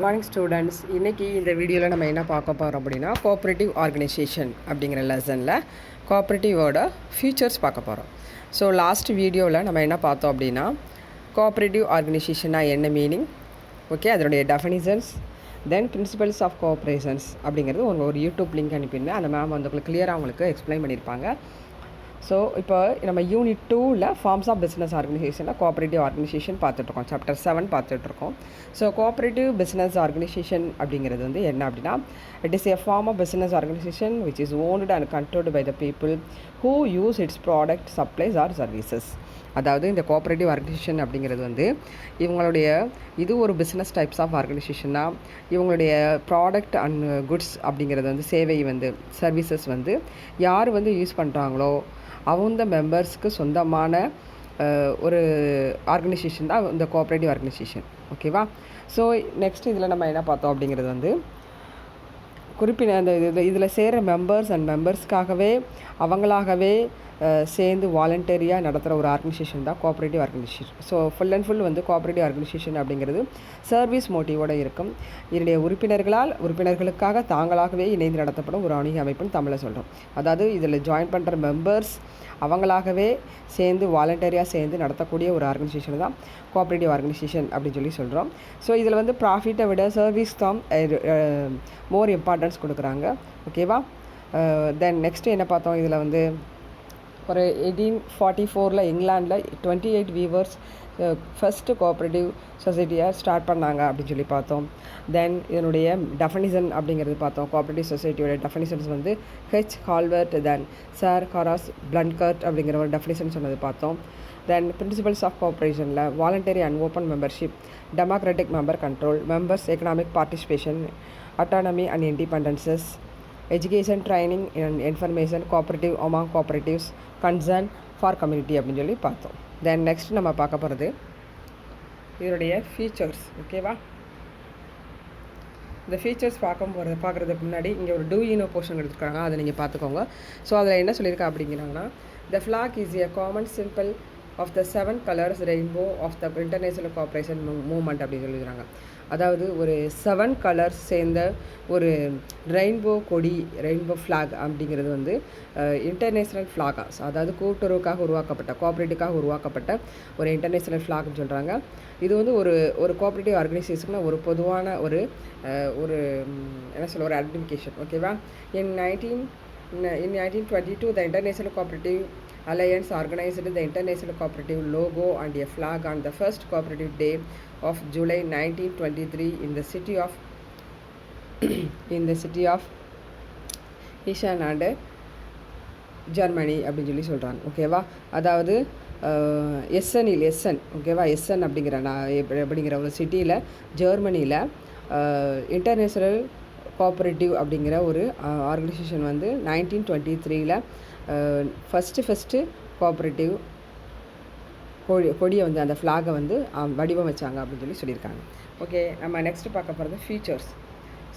Morning students. இன்றைக்கி இந்த வீடியோவில் நம்ம என்ன பார்க்க போகிறோம் அப்படின்னா, கோஆப்ரேட்டிவ் ஆர்கனைசேஷன் அப்படிங்கிற லெசனில் கோஆப்ரேட்டிவோட ஃபியூச்சர்ஸ் பார்க்க போகிறோம். ஸோ லாஸ்ட் வீடியோவில் நம்ம என்ன பார்த்தோம் அப்படின்னா, கோஆப்ரேட்டிவ் ஆர்கனைசேஷனாக என்ன மீனிங், ஓகே, அதனுடைய definitions, then principles of cooperations அப்படிங்கிறது ஒரு யூடியூப் லிங்க் அனுப்பியிருந்தேன். அந்த மேம் வந்து உங்களுக்கு கிளியராக உங்களுக்கு எக்ஸ்பிளைன் பண்ணியிருப்பாங்க. ஸோ இப்போ நம்ம யூனிட் 2ல் ஃபார்ம்ஸ் ஆஃப் பிஸ்னஸ் ஆர்கனைசேஷனில் கோஆப்ரேட்டிவ் ஆர்கனைசேஷன் பார்த்துட்ருக்கோம். சாப்டர் 7 பார்த்துட்ருக்கோம். ஸோ கோஆப்ரேட்டிவ் பிஸ்னஸ் ஆர்கனைசேஷன் அப்படிங்கிறது வந்து என்ன அப்படின்னா, it is a form of business organisation which is owned and controlled by the people who use its product, supplies or services. அதாவது இந்த cooperative organisation அப்படிங்கிறது வந்து இவங்களுடைய இது ஒரு பிஸ்னஸ் டைப்ஸ் ஆஃப் ஆர்கனைசேஷனாக இவங்களுடைய ப்ராடக்ட் அண்ட் குட்ஸ் அப்படிங்கிறது வந்து சேவை வந்து சர்வீசஸ் வந்து யார் வந்து யூஸ் பண்ணுறாங்களோ அவங்க மெம்பர்ஸ்க்கு சொந்தமான ஒரு ஆர்கனைசேஷன் தான் இந்த கோஆப்ரேட்டிவ் ஆர்கனைசேஷன். ஓகேவா? ஸோ நெக்ஸ்ட் இதில் நம்ம என்ன பார்த்தோம் அப்படிங்கிறது வந்து குறிப்பிட்ட அந்த இதில் சேர்கிற மெம்பர்ஸ் அண்ட் மெம்பர்ஸ்க்காகவே அவங்களாகவே சேர்ந்து வாலண்டரியாக நடத்துகிற ஒரு ஆர்கனைசேஷன் தான் cooperative organisation. So full and full வந்து கோஆப்ரேட்டிவ் ஆர்கனைசேஷன் அப்படிங்கிறது சர்வீஸ் மோட்டிவோடு இருக்கும். இதனுடைய உறுப்பினர்களுக்காக தாங்களாகவே இணைந்து நடத்தப்படும் ஒரு வணிக அமைப்புன்னு தமிழில் சொல்கிறோம். அதாவது இதில் ஜாயின் பண்ணுற மெம்பர்ஸ் அவங்களாகவே சேர்ந்து வாலண்டரியாக சேர்ந்து நடத்தக்கூடிய ஒரு ஆர்கனைசேஷன் தான் கோஆப்ரேட்டிவ் ஆர்கனைசேஷன் அப்படின்னு சொல்லி சொல்கிறோம். ஸோ இதில் வந்து ப்ராஃபிட்டை விட சர்வீஸ் தான் மோர் இம்பார்ட்டன்ஸ் கொடுக்குறாங்க. ஓகேவா? தென் நெக்ஸ்ட்டு என்ன பார்த்தோம், இதில் வந்து ஒரு 1844 இங்கிலாண்டில் 28 வீவர்ஸ் ஃபஸ்ட்டு கோஆப்ரேட்டிவ் சொசைட்டியை ஸ்டார்ட் பண்ணாங்க அப்படின்னு சொல்லி பார்த்தோம். தென் இதனுடைய டெஃபனிஷன் அப்படிங்கிறது பார்த்தோம். கோஆப்ரேட்டிவ் சொசைட்டியோட டெஃபனிஷன்ஸ் வந்து H Halvert, then sir Horace Plunkett அப்படிங்கிற ஒரு டெஃபனிஷன் சொன்னது பார்த்தோம். தென் பிரின்சிபல்ஸ் ஆஃப் கோஆப்ரேஷனில் voluntary and open membership, democratic member control, members economic participation, autonomy and independences, education, training and information, cooperative among cooperatives, concern for community அப்படின்னு சொல்லி பார்த்தோம். Then next நம்ம பார்க்க போகிறது இதனுடைய ஃபீச்சர்ஸ். ஓகேவா? இந்த ஃபீச்சர்ஸ் பார்க்குறதுக்கு முன்னாடி இங்கே ஒரு டூ யூனோ போர்ஷன் எடுத்துருக்காங்க, அதை நீங்கள் பார்த்துக்கோங்க. ஸோ அதில் என்ன சொல்லியிருக்கா அப்படிங்கிறாங்கன்னா, the flag is a common simple of the 7 colours rainbow of the international cooperation movement அப்படின்னு சொல்லிடுறாங்க. அதாவது ஒரு 7 கலர்ஸ் சேர்ந்த ஒரு ரெயின்போ கொடி, ரெயின்போ ஃப்ளாக் அப்படிங்கிறது வந்து இன்டர்நேஷ்னல் ஃப்ளாகாக, அதாவது கூட்டுறவுக்காக உருவாக்கப்பட்ட, கோஆப்ரேட்டிவ்காக உருவாக்கப்பட்ட ஒரு இன்டர்நேஷ்னல் ஃப்ளாக்னு சொல்கிறாங்க. இது வந்து ஒரு கோஆப்ரேட்டிவ் ஆர்கனைசேஷனில் ஒரு பொதுவான ஒரு என்ன சொல்ல ஒரு ஐடென்டிஃபிகேஷன். ஓகேவா? In 1922 the International Cooperative Alliance organized the International Cooperative logo and a flag on the first Cooperative Day of July 1923 in the city of Essen and Germany அப்படின்னு சொல்லி சொல்கிறாங்க. ஓகேவா? அதாவது எஸ்என் ஓகேவா, எஸ்என் அப்படிங்கிற ஒரு சிட்டியில் ஜெர்மனியில் இன்டர்நேஷ்னல் கோஆப்ரேட்டிவ் அப்படிங்கிற ஒரு ஆர்கனைசேஷன் வந்து 1923 ஃபஸ்ட்டு கோஆப்ரேட்டிவ் கொடியை வந்து அந்த ஃப்ளாகை வந்து வடிவமைச்சாங்க அப்படின்னு சொல்லியிருக்காங்க. ஓகே, நம்ம நெக்ஸ்ட்டு பார்க்க போகிறது ஃபீச்சர்ஸ்.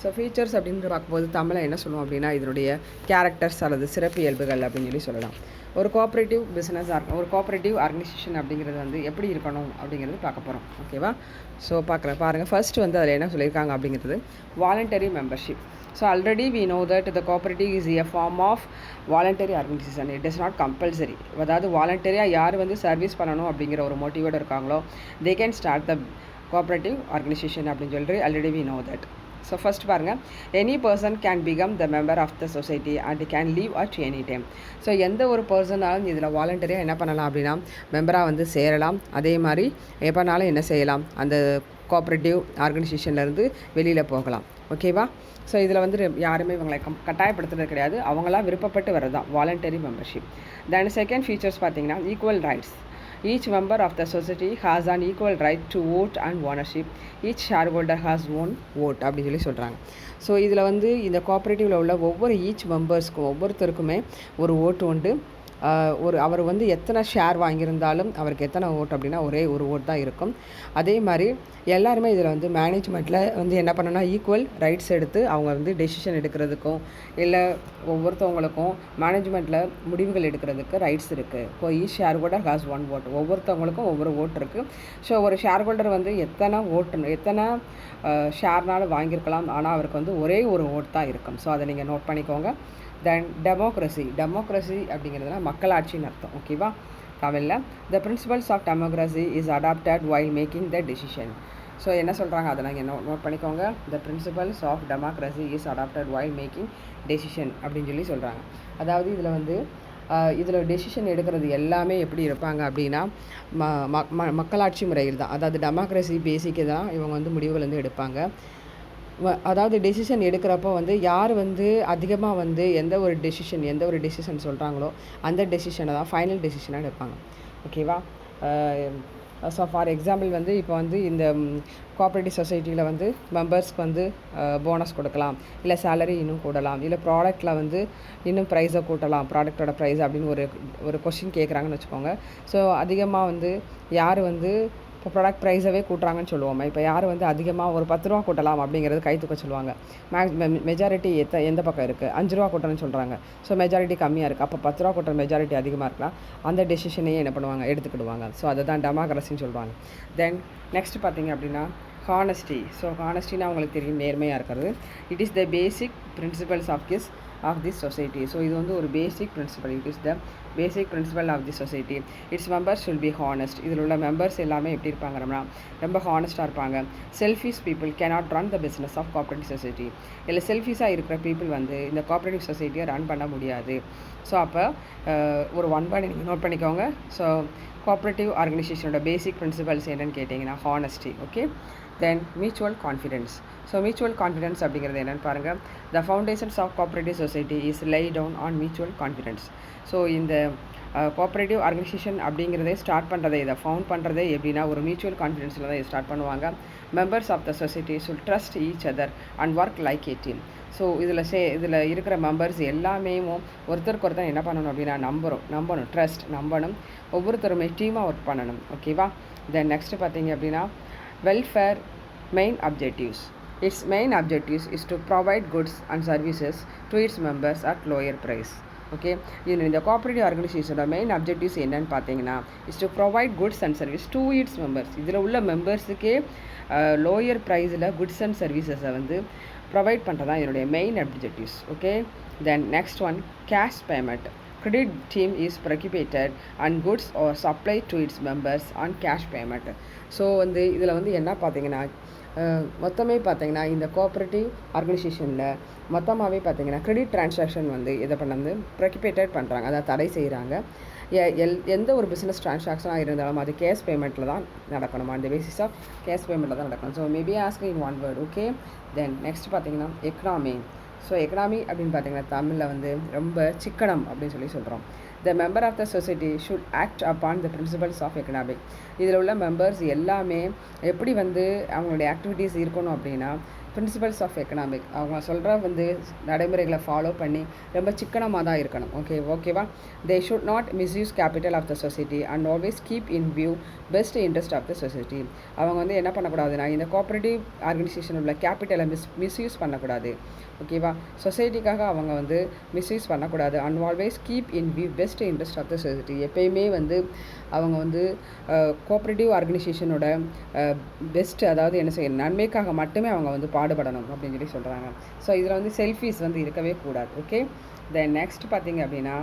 ஸோ ஃபீச்சர்ஸ் அப்படின்னு பார்க்கும்போது தமிழில் என்ன சொல்லுவோம் அப்படின்னா, இதனுடைய கேரக்டர்ஸ் அல்லது சிறப்பு இயல்புகள் அப்படின்னு சொல்லலாம். ஒரு கோஆப்ரேட்டிவ் ஆர்கனைசேஷன் அப்படிங்கிறது வந்து எப்படி இருக்கணும் அப்படிங்கிறது பார்க்க போகிறோம். ஓகேவா? ஸோ பாருங்கள். ஃபர்ஸ்ட் வந்து அதில் என்ன சொல்லியிருக்காங்க அப்படிங்கிறது voluntary membership. So already we know that the cooperative is a form of voluntary organisation. It is not compulsory. அதாவது வாலண்டரியாக யார் வந்து சர்வீஸ் பண்ணணும் அப்படிங்கிற ஒரு மோட்டிவோடு இருக்காங்களோ they can start the cooperative organisation அப்படின்னு சொல்லிட்டு already we know that. So first பாருங்கள், any person can become the member of the society and can leave at any time. So எந்த ஒரு பர்சனாலும் இதில் வாலண்டரியாக என்ன பண்ணலாம் அப்படின்னா மெம்பராக வந்து சேரலாம். அதே மாதிரி எப்போனாலும் என்ன செய்யலாம், அந்த கோஆப்ரேட்டிவ் ஆர்கனைசேஷன்லேருந்து வெளியில் போகலாம். ஓகேவா? ஸோ இதில் வந்து யாருமே இவங்களை கட்டாயப்படுத்துறது கிடையாது, அவங்களாம் விருப்பப்பட்டு வர்றது தான் voluntary membership. Then second features பார்த்தீங்கன்னா equal rights. Each member of the society has an equal right to vote and ownership. Each shareholder has one vote அப்படின்னு சொல்லி சொல்கிறாங்க. ஸோ இதில் வந்து இந்த கோஆப்ரேட்டிவில் உள்ள ஒவ்வொரு மெம்பர்ஸ்க்கும் ஒவ்வொருத்தருக்குமே ஒரு ஓட்டு உண்டு. அவர் வந்து எத்தனை ஷேர் வாங்கியிருந்தாலும் அவருக்கு எத்தனை ஓட் அப்படின்னா ஒரே ஒரு ஓட் தான் இருக்கும். அதே மாதிரி எல்லாருமே இதில் வந்து மேனேஜ்மெண்ட்டில் வந்து என்ன பண்ணணும்னா ஈக்குவல் ரைட்ஸ் எடுத்து அவங்க வந்து டெசிஷன் எடுக்கிறதுக்கும் இல்லை ஒவ்வொருத்தவங்களுக்கும் மேனேஜ்மெண்ட்டில் முடிவுகள் எடுக்கிறதுக்கு ரைட்ஸ் இருக்குது. இப்போ each share holder has 1 vote. ஒவ்வொருத்தவங்களுக்கும் ஒவ்வொரு ஓட் இருக்குது. ஸோ ஒரு ஷேர் ஹோல்டர் வந்து எத்தனை ஷேர்னாலும் வாங்கியிருக்கலாம், ஆனால் அவருக்கு வந்து ஒரே ஒரு ஓட் தான் இருக்கும். ஸோ அதை நீங்கள் நோட் பண்ணிக்கோங்க. தென் டெமோக்ரஸி அப்படிங்கிறதுனா மக்களாட்சின்னு அர்த்தம். ஓகேவா தமிழில். The principles of democracy is adopted while making the decision. So என்ன சொல்கிறாங்க அதை நீங்கள் நோட் பண்ணிக்கோங்க. The principles of democracy is adopted while making decision அப்படின்னு சொல்கிறாங்க. அதாவது இதில் டெசிஷன் எடுக்கிறது எல்லாமே எப்படி இருப்பாங்க அப்படின்னா மக்களாட்சி முறையில் தான். அதாவது டெமோக்ரஸி பேசிக்கு தான் இவங்க வந்து முடிவுகள் வந்து எடுப்பாங்க. அதாவது டெசிஷன் எடுக்கிறப்போ வந்து யார் வந்து அதிகமாக வந்து எந்த ஒரு டெசிஷன் சொல்கிறாங்களோ அந்த டெசிஷனை தான் ஃபைனல் டெசிஷனாக எடுப்பாங்க. ஓகேவா. ஸோ ஃபார் எக்ஸாம்பிள் வந்து இப்போ வந்து இந்த கோஆப்ரேட்டிவ் சொசைட்டியில் வந்து மெம்பர்ஸ்க்கு வந்து போனஸ் கொடுக்கலாம், இல்லை சேலரி இன்னும் கூடலாம், இல்லை ப்ராடக்ட்டில் வந்து இன்னும் ப்ரைஸை கூட்டலாம், ப்ராடக்டோட ப்ரைஸ் அப்படின்னு ஒரு கொஸ்டின் கேட்குறாங்கன்னு வச்சுக்கோங்க. ஸோ அதிகமாக வந்து யார் வந்து இப்போ ப்ராடக்ட் ப்ரைஸவே கூட்டுறாங்கன்னு சொல்லுவோம். இப்போ யார் வந்து அதிகமாக ஒரு 10 ரூபா கூட்டலாம் அப்படிங்கிறது கை தூக்க சொல்லுவாங்க. மெஜாரிட்டி எந்த பக்கம் இருக்குது, 5 ரூபா கூட்டணும்னு சொல்கிறாங்க. ஸோ மெஜாரிட்டி கம்மியாக இருக்குது, அப்போ 10 ரூபா கூட்டுற மெஜாரிட்டி அதிகமாக இருக்கலாம், அந்த டெசிஷனையே என்ன பண்ணுவாங்க எடுத்துக்கிடுவாங்க. ஸோ அதை தான் டெமோக்ரஸின்னு சொல்லுவாங்க. தென் நெக்ஸ்ட் பார்த்திங்க அப்படின்னா ஹானஸ்டி. ஸோ ஹானஸ்டின்னா அவங்களுக்கு தெரியும் நேர்மையாக இருக்கிறது. It is the basic principles of this society. So இது வந்து ஒரு basic principle. It is the basic principle of the society. Its members will be honest. இதில் உள்ள மெம்பர்ஸ் எல்லாமே எப்படி இருப்பாங்கன்னா ரொம்ப ஹானஸ்ட்டாக இருப்பாங்க. Selfish people cannot run the business of cooperative society. இதில் செல்ஃபிஷாக இருக்கிற பீப்புள் வந்து இந்த கோஆப்ரேட்டிவ் சொசைட்டியை ரன் பண்ண முடியாது. ஸோ அப்போ ஒரு வேர்டு நீங்கள் நோட் பண்ணிக்கோங்க. ஸோ கோஆப்ரேட்டிவ் ஆர்கனைசேஷனோட பேசிக் பிரின்சிபல்ஸ் என்னென்னு கேட்டிங்கன்னா honesty. Okay. Then mutual confidence. So mutual confidence அப்படிங்கிறது என்னென்னு பாருங்கள். The foundations of cooperative society is lie down on mutual confidence. So இந்த கோஆப்ரேட்டிவ் ஆர்கனைசேஷன் அப்படிங்கிறதே இதை ஃபவுண்ட் பண்ணுறதே எப்படின்னா ஒரு மியூச்சுவல் கான்ஃபிடென்ஸில் தான் ஸ்டார்ட் பண்ணுவாங்க. Members of the society should trust each other and work like a team. So இதில் இருக்கிற மெம்பர்ஸ் எல்லாமே ஒருத்தருக்கு ஒருத்தர் என்ன பண்ணணும் அப்படின்னா நம்பணும், ஒவ்வொருத்தருமே டீமாக ஒர்க் பண்ணணும். ஓகேவா. தென் நெக்ஸ்ட்டு பார்த்தீங்க அப்படின்னா welfare main objectives. Its main objectives is to provide goods and services to its members at lower price. Okay. இந்த கோஆப்ரேட்டிவ் ஆர்கனைசேஷனோட மெயின் அப்ஜெக்டிவ்ஸ் என்னென்னு பார்த்தீங்கன்னா is to provide goods and service to its members. இதில் உள்ள மெம்பர்ஸுக்கே lower ப்ரைஸில் goods and சர்வீசஸை வந்து ப்ரொவைட் பண்ணுறது தான் என்னுடைய main objectives. Okay. Then next one cash payment. Credit team is prohibited and goods are supplied to its members on cash payment. So வந்து இதில் வந்து என்ன பார்த்தீங்கன்னா மொத்தமே பார்த்தீங்கன்னா இந்த கோஆப்ரேட்டிவ் ஆர்கனைசேஷனில் மொத்தமாகவே பார்த்தீங்கன்னா கிரெடிட் டிரான்சாக்ஷன் வந்து இதை ப்ரொஹிபிட்டட் பண்ணுறாங்க, அதை தடை செய்கிறாங்க. எந்த ஒரு பிஸ்னஸ் டிரான்சாக்ஷனாக இருந்தாலும் அது கேஷ் பேமெண்ட்டில் தான் நடக்கணும். அந்த பேசிஸ் ஆஃப் கேஷ் பேமெண்ட்டில் தான் நடக்கணும். So maybe ask in one word. Okay. Then next பார்த்தீங்கன்னா எக்கனாமி. ஸோ எக்கனாமி அப்படின்னு பார்த்தீங்கன்னா தமிழில் வந்து ரொம்ப சிக்கனம் அப்படின்னு சொல்கிறோம். The member of the society should act upon the principles of economic. இதில் உள்ள மெம்பர்ஸ் எல்லாமே எப்படி வந்து அவங்களுடைய ஆக்டிவிட்டீஸ் இருக்கணும் அப்படின்னா பிரின்சிபல்ஸ் ஆஃப் எக்கனாமிக் அவங்க சொல்கிற வந்து நடைமுறைகளை ஃபாலோ பண்ணி ரொம்ப சிக்கனமாக தான் இருக்கணும். ஓகேவா. They should not misuse capital of the society and always keep in view best interest of the society. அவங்க வந்து என்ன பண்ணக்கூடாதுன்னா இந்த கோஆப்ரேட்டிவ் ஆர்கனைசேஷன் உள்ள கேபிட்டலை மிஸ்யூஸ் பண்ணக்கூடாது. ஓகேவா. சொசைட்டிக்காக அவங்க வந்து மிஸ்யூஸ் பண்ணக்கூடாது. And always keep in view best interest of the society. எப்பயுமே வந்து அவங்க வந்து கோஆப்ரேட்டிவ் ஆர்கனைசேஷனோட பெஸ்ட்டு அதாவது என்ன செய்யணும் நன்மைக்காக மட்டுமே அவங்க வந்து பாடுபடணும் அப்படின்னு சொல்கிறாங்க. ஸோ இதில் வந்து செல்ஃபிஸ் வந்து இருக்கவே கூடாது. ஓகே. தென் நெக்ஸ்ட் பார்த்தீங்க அப்படின்னா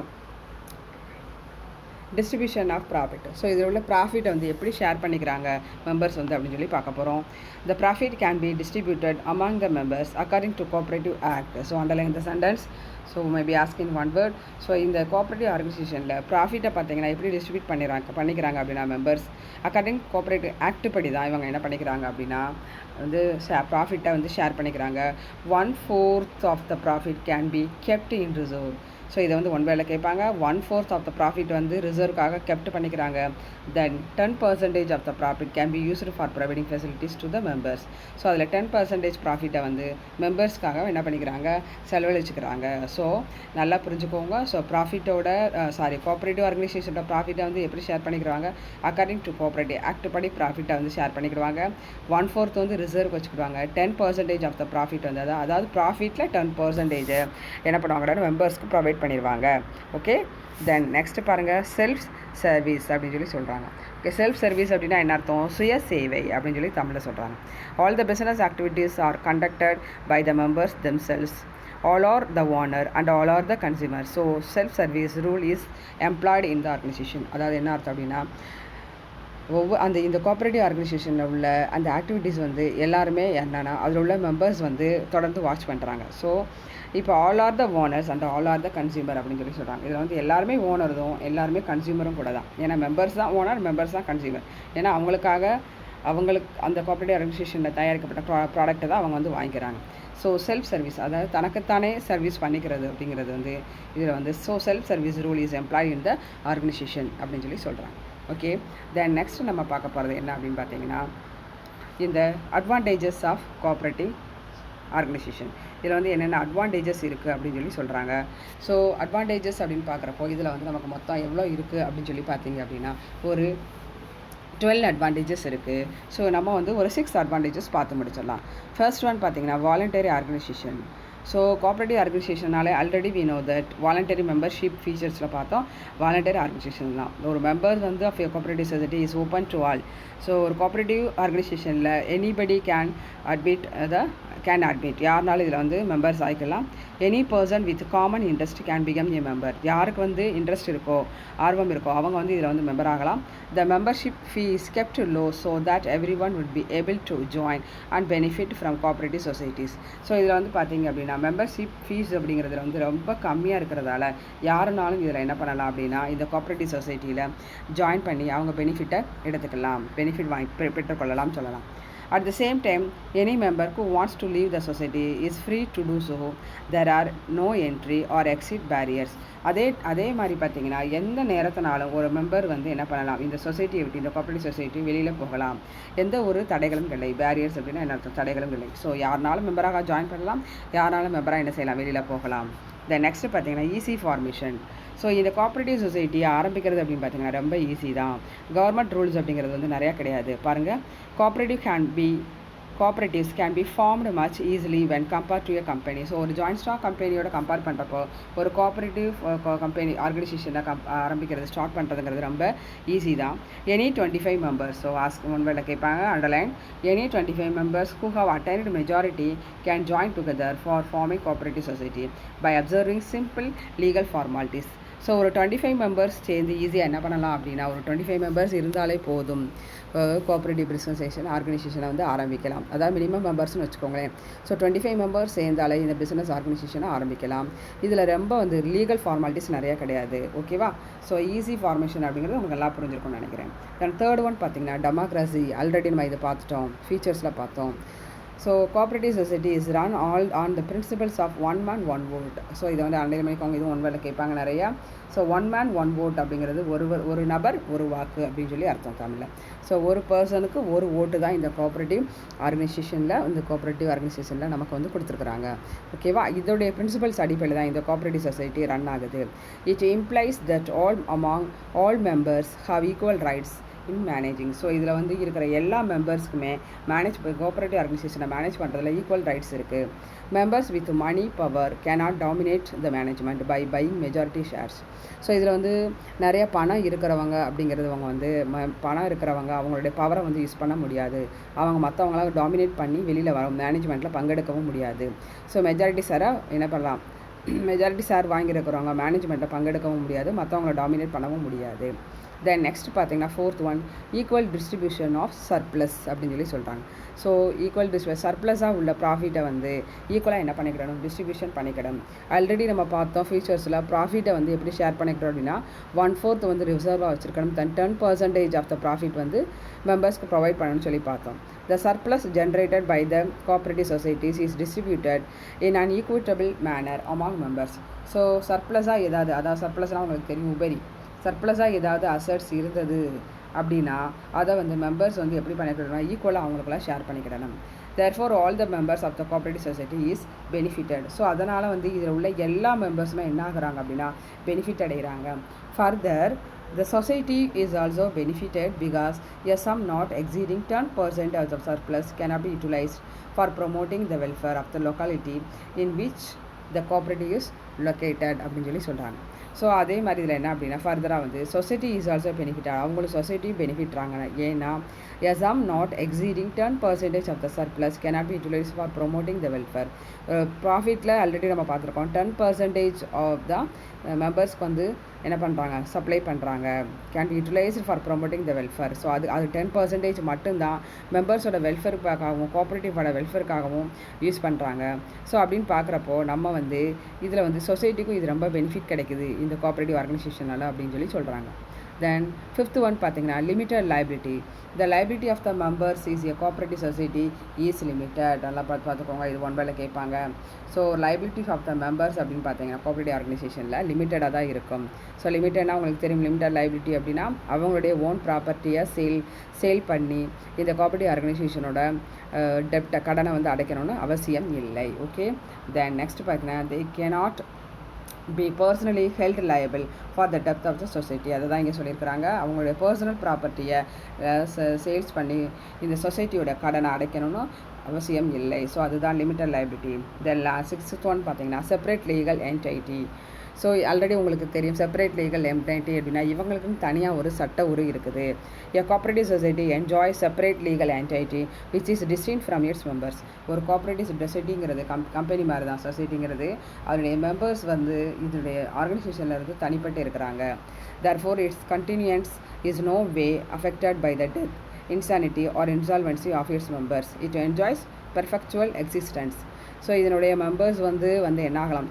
டிஸ்ட்ரிபியூஷன் ஆஃப் ப்ராஃபிட். ஸோ இதில் உள்ள ப்ராஃபிட்டை வந்து எப்படி ஷேர் பண்ணிக்கிறாங்க மெம்பர்ஸ் வந்து அப்படின்னு பார்க்க போகிறோம். The profit can be distributed among the members according to cooperative act. So underline the sentence. So maybe ask in one word. So இந்த கோஆப்ரேட்டிவ் ஆர்கனைசேஷனில் ப்ராஃபிட்டை பார்த்தீங்கன்னா எப்படி டிஸ்ட்ரிபியூட் பண்ணிக்கிறாங்க அப்படின்னா மெம்பர்ஸ் அக்கார்டிங் கோஆப்ரேட்டிவ் ஆக்ட் படி தான் இவங்க என்ன பண்ணிக்கிறாங்க அப்படின்னா வந்து ப்ராஃபிட்டை வந்து ஷேர் பண்ணிக்கிறாங்க. 1/4 of the profit can be kept in reserve. So இதை வந்து ஒன் வேலை கேட்பாங்க. 1/4 ஆஃப் த ப்ராஃபிட் வந்து ரிசர்வ்க்காக கெப்ட் பண்ணிக்கிறாங்க. Then 10% of the profit can be used for providing facilities to the members. So அதில் 10% ப்ராஃபிட்டை வந்து மெம்பர்ஸ்க்காக என்ன பண்ணிக்கிறாங்க, செலவழிச்சுக்கிறாங்க. ஸோ நல்லா புரிஞ்சுக்கோங்க. ஸோ ப்ராஃபிட்டோட கோஆப்ரேட்டிவ் ஆர்கனைசேஷனோட ப்ராஃபிட்டை வந்து எப்படி ஷேர் பண்ணிக்கிறாங்க, அக்கார்டிங் டு கோஆப்ரேட்டிவ் ஆக்ட் படி ப்ராஃபிட்டை வந்து ஷேர் பண்ணிக்கிடுவாங்க. 1/4 வந்து ரிசர்வ் வச்சுக்கிடுவாங்க. 10% ஆஃப் த ப்ராஃபிட் வந்து அதாவது ப்ராஃபிட்டில் 10% என்ன பண்ணுவாங்கன்னா மெம்பர்ஸ்க்கு ப்ரொவைட் பண்ணிடுவாங்க. ஓகே, தென் நெக்ஸ்ட் பாருங்கள், செல்ஃப் சர்வீஸ் அப்படின்னு சொல்கிறாங்க. ஓகே, செல்ஃப் சர்வீஸ் அப்படின்னா என்ன அர்த்தம், சுய சேவை அப்படின்னு தமிழில் சொல்கிறாங்க. All the business activities are conducted by the members themselves. All are the owner and all are the consumer. So self-service rule is employed in the organization. அதாவது என்ன அர்த்தம் அப்படின்னா, இந்த கோஆப்ரேட்டிவ் ஆர்கனைசேஷனில் உள்ள அந்த ஆக்டிவிட்டீஸ் வந்து எல்லாருமே என்னென்னா அதில் உள்ள மெம்பர்ஸ் வந்து தொடர்ந்து வாட்ச் பண்ணுறாங்க. ஸோ இப்போ all R the owners and all R the consumer அப்படின்னு சொல்கிறாங்க. இதில் வந்து எல்லாருமே ஓனரும் எல்லாருமே கன்சியூமரும் கூட தான். ஏன்னா மெம்பர்ஸ் தான் ஓனர், மெம்பர்ஸ் தான் கன்சியூமர். ஏன்னா அவங்களுக்கு அந்த கோஆப்ரேட்டிவ் ஆர்கனைசேஷனில் தயாரிக்கப்பட்ட ப்ராடக்ட்டை தான் அவங்க வந்து வாங்கிக்கிறாங்க. ஸோ செல்ஃப் சர்வீஸ், அதாவது தனக்குத்தானே சர்வீஸ் பண்ணிக்கிறது அப்படிங்கிறது வந்து இதில் வந்து self service rule is employed in the organisation அப்படின்னு சொல்கிறாங்க. ஓகே, தென் நெக்ஸ்ட் நம்ம பார்க்க போகிறது என்ன அப்படின்னு பார்த்தீங்கன்னா, இந்த அட்வான்டேஜஸ் ஆஃப் கோஆப்ரேட்டிவ் ஆர்கனைசேஷன். இதில் வந்து என்னென்ன அட்வான்டேஜஸ் இருக்குது அப்படின்னு சொல்கிறாங்க. ஸோ அட்வான்டேஜஸ் அப்படின்னு பார்க்குறப்போ இதில் வந்து நமக்கு மொத்தம் எவ்வளோ இருக்குது அப்படின்னு பார்த்தீங்க அப்படின்னா ஒரு 12 அட்வான்டேஜஸ் இருக்குது. ஸோ நம்ம வந்து ஒரு 6 அட்வான்டேஜஸ் பார்த்து முடிச்சிடலாம். ஃபர்ஸ்ட் ஒன் பார்த்தீங்கன்னா வாலண்டரி ஆர்கனைசேஷன். ஸோ கோஆப்ரேட்டிவ் ஆர்கனைசேஷனாலே already we know that voluntary membership ஃபீச்சர்ஸில் பார்த்தோம். வாலண்டரி ஆர்கனைசேஷன் தான் ஒரு மெம்பர் வந்து of cooperative society is open to all. So ஒரு கோஆப்ரேட்டிவ் ஆர்கனைசேஷனில் எனிபடி கேன் அட்மிட் யாருனாலும் இதில் வந்து மெம்பர்ஸ் ஆகிக்கலாம். Any person with common interest can become a member. யாருக்கு வந்து இன்ட்ரெஸ்ட் இருக்கோ, ஆர்வம் இருக்கோ, அவங்க வந்து இதில் வந்து மெம்பர் ஆகலாம். த membership fee is kept low so that every one would be able to join and benefit from cooperative societies. So இதில் வந்து பார்த்திங்க அப்படின்னா மெம்பர்ஷிப் ஃபீஸ் அப்படிங்கிறதுல வந்து ரொம்ப கம்மியாக இருக்கிறதால யாருனாலும் இதில் என்ன பண்ணலாம் அப்படின்னா இந்த கோஆப்ரேட்டிவ் சொசைட்டியில் ஜாயின் பண்ணி அவங்க பெனிஃபிட்டை எடுத்துக்கலாம், பெனிஃபிட் பெற்றுக்கொள்ளலாம் சொல்லலாம். At the same time, any member who wants to leave the society is free to do so. There are no entry or exit barriers. அதே மாதிரி பார்த்தீங்கன்னா எந்த நேரத்தினாலும் ஒரு மெம்பர் வந்து என்ன பண்ணலாம், இந்த சொசைட்டியை விட்டு, இந்த கோஆப்ரேட்டிவ் சொசைட்டி வெளியில் போகலாம். எந்த ஒரு தடைகளும் இல்லை. பேரியர்ஸ் அப்படின்னா என்ன அர்த்தம், தடைகளும் இல்லை. ஸோ யாருனாலும் மெம்பராக ஜாயின் பண்ணலாம், யாருனாலும் மெம்பராக என்ன செய்யலாம், வெளியில் போகலாம். தென் நெக்ஸ்ட் பார்த்தீங்கன்னா ஈஸி ஃபார்மேஷன். ஸோ இந்த கோஆப்ரேட்டிவ் சொசைட்டியை ஆரம்பிக்கிறது அப்படின்னு பார்த்தீங்கன்னா ரொம்ப ஈஸி தான். கவர்மெண்ட் ரூல்ஸ் அப்படிங்கிறது வந்து நிறையா கிடையாது. பாருங்கள், cooperatives can be formed much easily when compared to a company. So ஒரு ஜாயின்ட் ஸ்டாக் கம்பெனியோட கம்பேர் பண்ணுறப்போ ஒரு கோஆப்ரேட்டிவ் கம்பெனி ஆர்கனைசேஷனை ஆரம்பிக்கிறது, ஸ்டார்ட் பண்ணுறதுங்கிறது ரொம்ப ஈஸி தான். எனி 25 மெம்பர்ஸ், ஸோ ஒன் வேலை கேட்பாங்க, underline, any 25 members who have attained majority can join together for forming cooperative society by observing simple legal formalities. So ஒரு 25 மெம்பர்ஸ் சேர்ந்து ஈஸியாக என்ன பண்ணலாம் அப்படின்னா, ஒரு 25 மெம்பர்ஸ் இருந்தாலே போதும் கோஆப்ரேட்டிவ் பிஸ்னஸ் ஆர்கனைசேஷனை வந்து ஆரம்பிக்கலாம். அதாவது மினிமம் மெம்பர்ஸ்னு வச்சுக்கோங்களேன். ஸோ 25 மெம்பர்ஸ் சேர்ந்தாலே இந்த பிஸ்னஸ் ஆர்கனைசேஷனை ஆரம்பிக்கலாம். இதில் ரொம்ப வந்து லீகல் ஃபார்மாலிட்டிஸ் நிறையா கிடையாது. ஓகேவா? ஸோ ஈஸி ஃபார்மேஷன் அப்படிங்கிறது உங்களுக்கு நல்லா புரிஞ்சிருக்கும்னு நினைக்கிறேன். தென் தேர்ட் ஒன் பார்த்தீங்கன்னா டெமோக்ரஸி. ஆல்ரெடி நம்ம இதை பார்த்துட்டோம், ஃபீச்சர்ஸில் பார்த்தோம். So cooperative society is run on the principles of one man one vote. So இதை வந்து அண்டர் பண்ணிக்கோங்க, இதுவும் ஒன் வேலை கேட்பாங்க நிறையா. So one man one vote அப்படிங்கிறது ஒரு நபர் ஒரு வாக்கு அப்படின்னு சொல்லி அர்த்தம் தமிழில். ஸோ ஒரு பர்சனுக்கு ஒரு ஓட்டு தான் இந்த கோஆப்ரேட்டிவ் ஆர்கனைசேஷனில் நமக்கு வந்து கொடுத்துருக்குறாங்க. ஓகேவா? இதோடைய பிரின்சிபல்ஸ் அடிப்படையில் தான் இந்த கோஆப்ரேட்டிவ் சொசைட்டி ரன் ஆகுது. It implies that all members have equal rights in managing. So இதில் வந்து இருக்கிற எல்லா மெம்பர்ஸ்க்குமே கோஆப்ரேட்டிவ் ஆர்கனைசேஷனை மேனேஜ் பண்ணுறதுல ஈக்குவல் ரைட்ஸ் இருக்குது. Members with money power cannot dominate the management by buying majority shares. So இதில் வந்து நிறைய பணம் இருக்கிறவங்க அப்படிங்கிறது அவங்க வந்து பணம் இருக்கிறவங்க அவங்களுடைய பவரை வந்து யூஸ் பண்ண முடியாது. அவங்க மற்றவங்களாம் டாமினேட் பண்ணி வெளியில் வர மேனேஜ்மெண்ட்டில் பங்கெடுக்கவும் முடியாது. ஸோ மெஜாரிட்டி ஷேரை என்ன பண்ணலாம், மெஜாரிட்டி ஷேர் வாங்கியிருக்கிறவங்க மேனேஜ்மெண்ட்டில் பங்கெடுக்கவும் முடியாது, மற்றவங்கள டாமினேட் பண்ணவும் முடியாது. தென் நெக்ஸ்ட் பார்த்தீங்கன்னா fourth one equal distribution of surplus அப்படின்னு சொல்லி சொல்கிறாங்க. ஸோ ஈக்குவல் சர்ப்ளஸாக உள்ள ப்ராஃபிட்டை வந்து ஈக்குவலாக என்ன பண்ணிக்கிடணும், டிஸ்ட்ரிபியூஷன் பண்ணிக்கிடணும். ஆல்ரெடி நம்ம பார்த்தோம் ஃபீச்சர்ஸில் ப்ராஃபிட்டை வந்து எப்படி ஷேர் பண்ணிக்கிறோம் அப்படின்னா 1/4 வந்து ரிசர்வாக வச்சுருக்கணும். 10% ஆஃப் த ப்ராஃபிட் வந்து மெம்பர்ஸ்க்கு ப்ரொவைட் பண்ணணும்னு சொல்லி பார்த்தோம். The surplus generated by the cooperative societies is distributed in an equitable manner among members. So சர்ப்ளஸாக ஏதாவது, அதாவது சர்ப்ளஸ்னால் உங்களுக்கு தெரியும் உபரி, சர்ப்ளஸாக ஏதாவது அசட்ஸ் இருந்தது அப்படின்னா அதை வந்து மெம்பர்ஸ் வந்து எப்படி பண்ணிக்கிடணும், ஈக்குவலாக அவங்களுக்குலாம் share பண்ணிக்கிடணும். therefore all the members of the cooperative society is benefited. So அதனால் வந்து இதில் உள்ள எல்லா மெம்பர்ஸுமே என்ன ஆகுறாங்க அப்படின்னா பெனிஃபிட் அடைகிறாங்க. further the society is also benefited because a sum not exceeding 10% of the surplus cannot be utilized for promoting the welfare of the locality in which the cooperative is located அப்படின்னு சொல்லி சொல்கிறாங்க. So அதே மாதிரி இதில் என்ன அப்படின்னா ஃபர்தராக வந்து சொசைட்டி இஸ் ஆல்சோ பெனிஃபிட், அவங்களும் சொசைட்டியும் பெனிஃபிட்றாங்க. ஏன்னா a sum not exceeding 10% of the surplus cannot be utilized for promoting the welfare. ப்ராஃபிட்டில் ஆல்ரெடி நம்ம பார்த்துருக்கோம் 10% ஆஃப் த மெம்பர்ஸ்க்கு வந்து என்ன பண்ணுறாங்க, சப்ளை பண்ணுறாங்க, can be utilised for promoting the welfare. So அது 10% மட்டும்தான் மெம்பர்ஸோட வெல்ஃபேருக்காகவும் கோஆப்ரேட்டிவோட வெல்ஃபேருக்காகவும் யூஸ் பண்ணுறாங்க. ஸோ அப்படின்னு பார்க்குறப்போ நம்ம வந்து இதில் வந்து சொசைட்டிக்கும் இது ரொம்ப பெனிஃபிட் கிடைக்குது இந்த கோஆப்ரேட்டிவ் ஆர்கனைசேஷனால் அப்படின்னு சொல்லி சொல்கிறாங்க. Then fifth one பார்த்தீங்கன்னா limited liability. The liability of the members is a cooperative society is limited. நல்லா பார்த்துக்கோங்க, இது ஒன் வேலை கேட்பாங்க. So liability of the members அப்படின்னு பார்த்தீங்கன்னா கோஆப்ரேட்டிவ் ஆர்கனைசேஷனில் லிமிட்டடாக தான் இருக்கும். ஸோ லிமிட்டட்னா உங்களுக்கு தெரியும், லிமிட்டட் liability அப்படின்னா அவங்களுடைய ஓன் ப்ராப்பர்ட்டியை சேல் பண்ணி இந்த கோஆப்ரேட்டிவ் ஆர்கனைசேஷனோட டெப்டை கடனை வந்து அடைக்கணும்னு அவசியம் இல்லை. ஓகே, தென் நெக்ஸ்ட் பார்த்தீங்கன்னா they cannot be personally held liable for the debt of the society. அதை தான் இங்கே சொல்லியிருக்கிறாங்க, அவங்களுடைய பர்சனல் ப்ராப்பர்ட்டியை சேல்ஸ் பண்ணி இந்த சொசைட்டியோட கடனை அடைக்கணும்னு அவசியம் இல்லை. ஸோ அதுதான் limited liability. Then sixth one பார்த்தீங்கன்னா separate legal entity. So already உங்களுக்கு தெரியும் செப்பரேட் லீகல் என்டைட்டி அப்படின்னா இவங்களுக்குன்னு தனியாக ஒரு சட்ட உரு இருக்குது. A cooperative society enjoy separate legal entity which is distinct from its members. ஒரு கோஆப்ரேட்டிவ் சொசைட்டிங்கிறது கம்பெனி மாதிரி தான் சொசைட்டிங்கிறது, அதனுடைய மெம்பர்ஸ் வந்து இதனுடைய ஆர்கனைசேஷனில் இருந்து தனிப்பட்டு இருக்கிறாங்க. therefore its continuance is no way affected by the death, insanity or insolvency of its members. It enjoys perpetual existence. So இதனுடைய மெம்பர்ஸ் வந்து என்ன ஆகலாம்,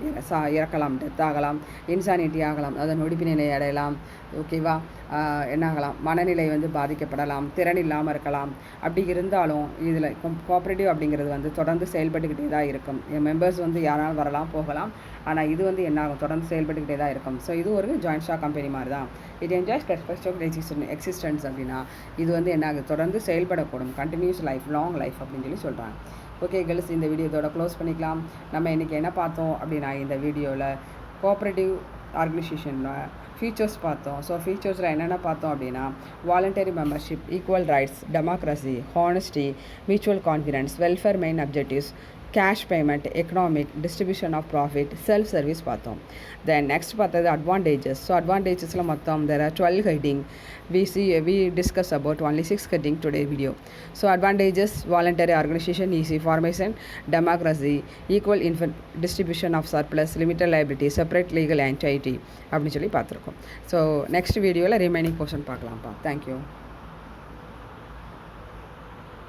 இறக்கலாம், டெத் ஆகலாம், இன்சானிட்டி ஆகலாம், அதாவது நொடிப்பு நிலை அடையலாம். ஓகேவா, என்ன ஆகலாம், மனநிலை வந்து பாதிக்கப்படலாம், திறன் இல்லாமல் இருக்கலாம். அப்படி இருந்தாலும் இதில் கோஆப்ரேட்டிவ் அப்படிங்கிறது வந்து தொடர்ந்து செயல்பட்டுக்கிட்டே தான் இருக்கும். என் மெம்பர்ஸ் வந்து யாராலும் வரலாம் போகலாம், ஆனால் இது வந்து என்ன ஆகும், தொடர்ந்து செயல்பட்டுக்கிட்டே தான் இருக்கும். ஸோ இது ஒரு ஜாயின்ட் ஸ்டாக் கம்பெனி மாதிரி தான். இட் என்ஜாய்ஸ் பெர்பெக்சுவல் எக்ஸிஸ்டன்ஸ் அப்படின்னா இது வந்து என்ன ஆகுது, தொடர்ந்து செயல்படக்கூடும், கண்டினியூஸ் லைஃப், லாங் லைஃப் அப்படின்னு சொல்லி சொல்கிறாங்க. ஓகே கேர்ள்ஸ், இந்த வீடியோ இதோட க்ளோஸ் பண்ணிக்கலாம். நம்ம இன்றைக்கி என்ன பார்த்தோம் அப்படின்னா இந்த வீடியோவில் கோஆப்ரேட்டிவ் ஆர்கனைசேஷனில் ஃபீச்சர்ஸ் பார்த்தோம். ஸோ ஃபீச்சர்ஸில் என்னென்ன பார்த்தோம் அப்படின்னா voluntary membership, equal rights, democracy, honesty, mutual confidence, welfare main objectives, cash payment, economic, distribution of profit, self service பார்த்தோம். தென் நெக்ஸ்ட் பார்த்தது அட்வான்டேஜஸ். ஸோ அட்வான்டேஜஸில் மொத்தம் there are 12 heading. We discuss about only 6 heading today video. So advantages: voluntary organization, easy formation, democracy, equal distribution of surplus, limited liability, separate legal entity அப்படின்னு சொல்லி பார்த்துருக்கோம். So next வீடியோவில் remaining portion பார்க்கலாம்ப்பா. Thank you.